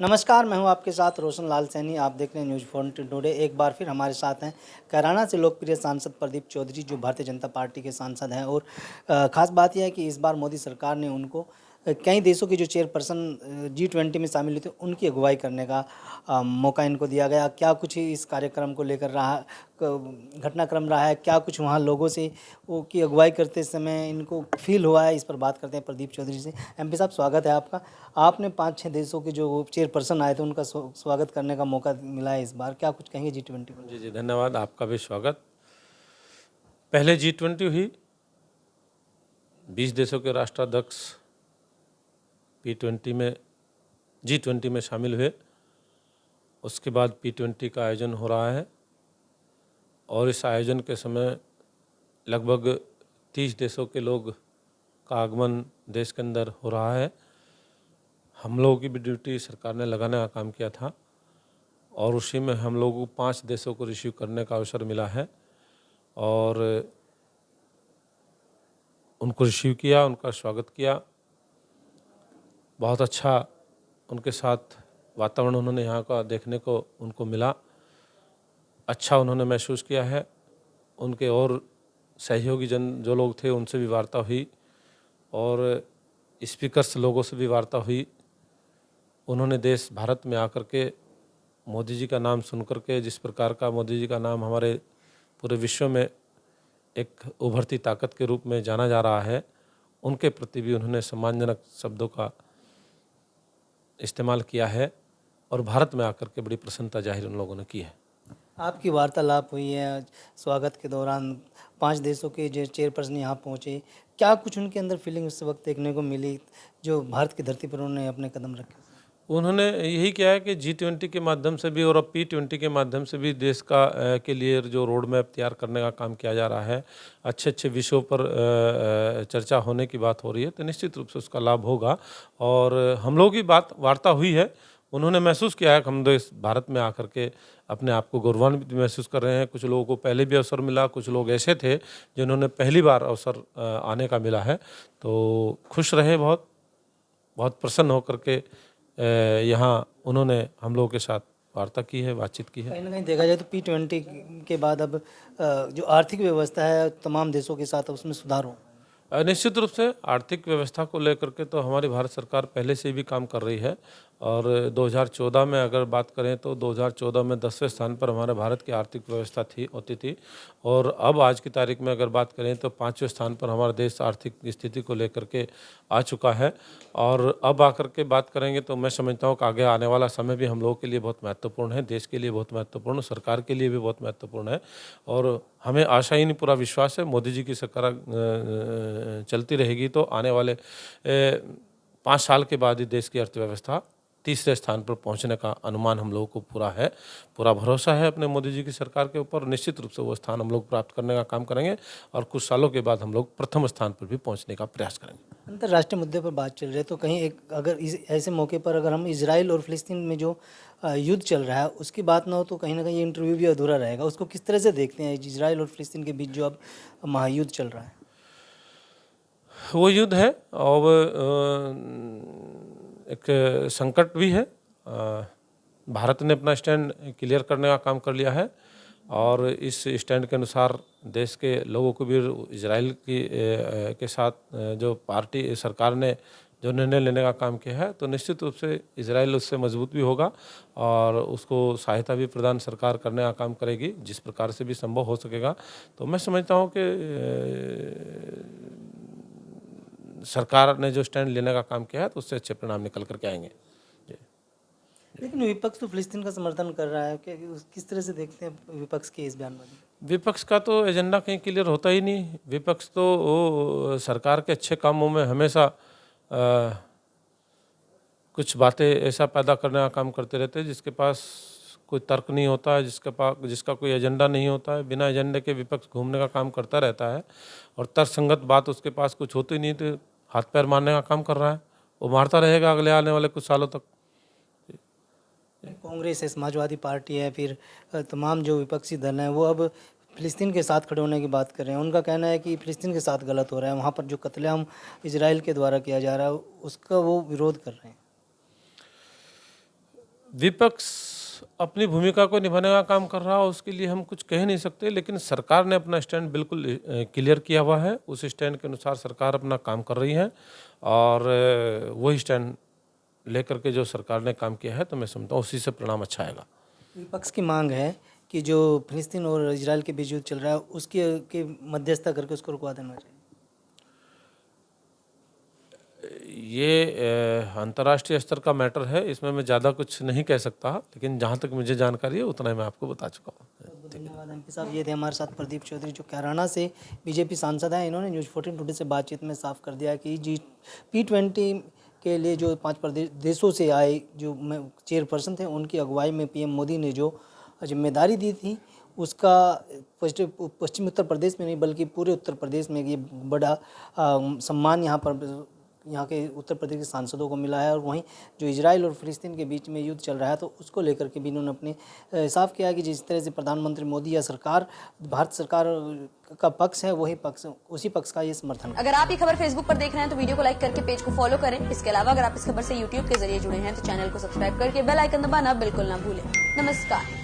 नमस्कार, मैं हूं आपके साथ रोशन लाल सैनी। आप देख रहे हैं न्यूज़ 14 टुडे। एक बार फिर हमारे साथ हैं कैराना से लोकप्रिय सांसद प्रदीप चौधरी, जो भारतीय जनता पार्टी के सांसद हैं। और ख़ास बात यह है कि इस बार मोदी सरकार ने उनको कई देशों के जो चेयरपर्सन G20 में शामिल हुए थे, उनकी अगुवाई करने का मौका इनको दिया गया। क्या कुछ इस कार्यक्रम को लेकर रहा घटनाक्रम रहा है, क्या कुछ वहाँ लोगों से वो की अगुवाई करते समय इनको फील हुआ है, इस पर बात करते हैं प्रदीप चौधरी से। एमपी साहब, स्वागत है आपका। आपने 5-6 देशों के जो चेयरपर्सन आए थे, उनका स्वागत करने का मौका मिला है इस बार। क्या कुछ कहेंगे G20 को? जी धन्यवाद, आपका भी स्वागत। पहले G20 हुई, 20 देशों के राष्ट्राध्यक्ष G20 में शामिल हुए। उसके बाद P20 का आयोजन हो रहा है और इस आयोजन के समय लगभग 30 देशों के लोग का आगमन देश के अंदर हो रहा है। हम लोगों की भी ड्यूटी सरकार ने लगाने का काम किया था और उसी में हम लोगों को 5 देशों को रिसीव करने का अवसर मिला है और उनको रिसीव किया, उनका स्वागत किया। बहुत अच्छा उनके साथ वातावरण उन्होंने यहाँ का देखने को उनको मिला। अच्छा उन्होंने महसूस किया है। उनके और सहयोगी जो लोग थे, उनसे भी वार्ता हुई और स्पीकर्स लोगों से भी वार्ता हुई। उन्होंने देश भारत में आकर के मोदी जी का नाम सुन कर के, जिस प्रकार का मोदी जी का नाम हमारे पूरे विश्व में एक उभरती ताकत के रूप में जाना जा रहा है, उनके प्रति भी उन्होंने सम्मानजनक शब्दों का इस्तेमाल किया है और भारत में आकर के बड़ी प्रसन्नता जाहिर उन लोगों ने की है। आपकी वार्तालाप हुई है स्वागत के दौरान, 5 देशों के जो चेयरपर्सन यहाँ पहुँचे, क्या कुछ उनके अंदर फीलिंग उस वक्त देखने को मिली जो भारत की धरती पर उन्होंने अपने कदम रखे? उन्होंने यही किया है कि G20 के माध्यम से भी और अब P20 के माध्यम से भी देश का के लिए जो रोड मैप तैयार करने का काम किया जा रहा है। अच्छे अच्छे विषयों पर चर्चा होने की बात हो रही है, तो निश्चित रूप से उसका लाभ होगा। और हम लोगों की वार्ता हुई है। उन्होंने महसूस किया है कि हम देश भारत में आकर के अपने आप को गौरवान्वित महसूस कर रहे हैं। कुछ लोगों को पहले भी अवसर मिला, कुछ लोग ऐसे थे जिन्होंने पहली बार अवसर आने का मिला है, तो खुश रहे, बहुत बहुत प्रसन्न होकर के यहाँ उन्होंने हम लोगों के साथ वार्ता की है, बातचीत की है। कहीं ना कहीं देखा जाए तो P20 के बाद अब जो आर्थिक व्यवस्था है तमाम देशों के साथ, उसमें सुधार हो। निश्चित रूप से आर्थिक व्यवस्था को लेकर के तो हमारी भारत सरकार पहले से भी काम कर रही है और 2014 में अगर बात करें तो 2014 में 10वें स्थान पर हमारे भारत की आर्थिक व्यवस्था होती थी और अब आज की तारीख में अगर बात करें तो 5वें स्थान पर हमारा देश आर्थिक स्थिति को लेकर के आ चुका है। और अब आकर के बात करेंगे तो मैं समझता हूँ कि आगे आने वाला समय भी हम लोगों के लिए बहुत महत्वपूर्ण है, देश के लिए बहुत महत्वपूर्ण, सरकार के लिए भी बहुत महत्वपूर्ण है। और हमें आशा ही नहीं, पूरा विश्वास है मोदी जी की सरकार चलती रहेगी तो आने वाले 5 साल के बाद ही देश की अर्थव्यवस्था तीसरे स्थान पर पहुंचने का अनुमान हम लोगों को पूरा है। पूरा भरोसा है अपने मोदी जी की सरकार के ऊपर। निश्चित रूप से वो स्थान हम लोग प्राप्त करने का काम करेंगे और कुछ सालों के बाद हम लोग प्रथम स्थान पर भी पहुंचने का प्रयास करेंगे। अंतर्राष्ट्रीय मुद्दे पर बात चल रही है, तो कहीं एक अगर ऐसे मौके पर अगर हम इजराइल और फिलिस्तीन में जो युद्ध चल रहा है उसकी बात ना हो तो कहीं ना कहीं ये इंटरव्यू भी अधूरा रहेगा। उसको किस तरह से देखते हैं, इजराइल और फिलिस्तीन के बीच जो अब महायुद्ध चल रहा है? वो युद्ध है और एक संकट भी है। भारत ने अपना स्टैंड क्लियर करने का काम कर लिया है और इस स्टैंड के अनुसार देश के लोगों को भी इजराइल के साथ जो पार्टी सरकार ने जो निर्णय लेने का काम किया है, तो निश्चित रूप से इजराइल उससे मजबूत भी होगा और उसको सहायता भी प्रदान सरकार करने का काम करेगी जिस प्रकार से भी संभव हो सकेगा। तो मैं समझता हूँ कि सरकार ने जो स्टैंड लेने का काम किया है तो उससे अच्छे परिणाम निकल करके आएंगे। लेकिन विपक्ष तो फिलिस्तीन का समर्थन कर रहा है, कि किस तरह से देखते हैं विपक्ष के इस बयानबाजी? विपक्ष का तो एजेंडा कहीं क्लियर होता ही नहीं। विपक्ष तो वो सरकार के अच्छे कामों में हमेशा कुछ बातें ऐसा पैदा करने का काम करते रहते हैं जिसके पास कोई तर्क नहीं होता है, जिसका कोई एजेंडा नहीं होता है। बिना एजेंडे के विपक्ष घूमने का काम करता रहता है और तर्कसंगत बात उसके पास कुछ होती नहीं, तो हाथ पैर मारने का काम कर रहा है। वो मारता रहेगा अगले आने वाले कुछ सालों तक। कांग्रेस है, समाजवादी पार्टी है, फिर तमाम जो विपक्षी दल हैं वो अब फिलिस्तीन के साथ खड़े होने की बात कर रहे हैं। उनका कहना है कि फिलिस्तीन के साथ गलत हो रहा है, वहाँ पर जो कत्लेआम इजराइल के द्वारा किया जा रहा है उसका वो विरोध कर रहे हैं। विपक्ष अपनी भूमिका को निभाने का काम कर रहा है, उसके लिए हम कुछ कह नहीं सकते, लेकिन सरकार ने अपना स्टैंड बिल्कुल क्लियर किया हुआ है। उस स्टैंड के अनुसार सरकार अपना काम कर रही है और वही स्टैंड लेकर के जो सरकार ने काम किया है, तो मैं समझता हूँ उसी से परिणाम अच्छा आएगा। विपक्ष की मांग है कि जो फिलिस्तीन और इजराइल के बीच युद्ध चल रहा है उसके के मध्यस्थता करके उसको रुकवा देना चाहिए। ये अंतर्राष्ट्रीय स्तर का मैटर है, इसमें मैं ज़्यादा कुछ नहीं कह सकता, लेकिन जहाँ तक मुझे जानकारी है उतना ही मैं आपको बता चुका हूँ। धन्यवाद एमपी साहब। ये थे हमारे साथ प्रदीप चौधरी जो कैराना से बीजेपी सांसद हैं। इन्होंने न्यूज़ 14 टुडे से बातचीत में साफ कर दिया कि P20 के लिए जो 5 देशों से आए जो चेयरपर्सन थे, उनकी अगुवाई में पीएम मोदी ने जो जिम्मेदारी दी थी, उसका पश्चिमी उत्तर प्रदेश में नहीं बल्कि पूरे उत्तर प्रदेश में ये बड़ा सम्मान यहाँ के उत्तर प्रदेश के सांसदों को मिला है। और वहीं जो इजराइल और फिलिस्तीन के बीच में युद्ध चल रहा है, तो उसको लेकर के भी इन्होंने अपने साफ किया कि जिस तरह से प्रधानमंत्री मोदी या सरकार भारत सरकार का पक्ष है, वही पक्ष उसी पक्ष का ये समर्थन। अगर आप ये खबर फेसबुक पर देख रहे हैं तो वीडियो को लाइक करके पेज को फॉलो करें। इसके अलावा अगर आप इस खबर से यूट्यूब के जरिए जुड़े हैं तो चैनल को सब्सक्राइब करके बेल आइकन दबाना बिल्कुल ना भूलें। नमस्कार।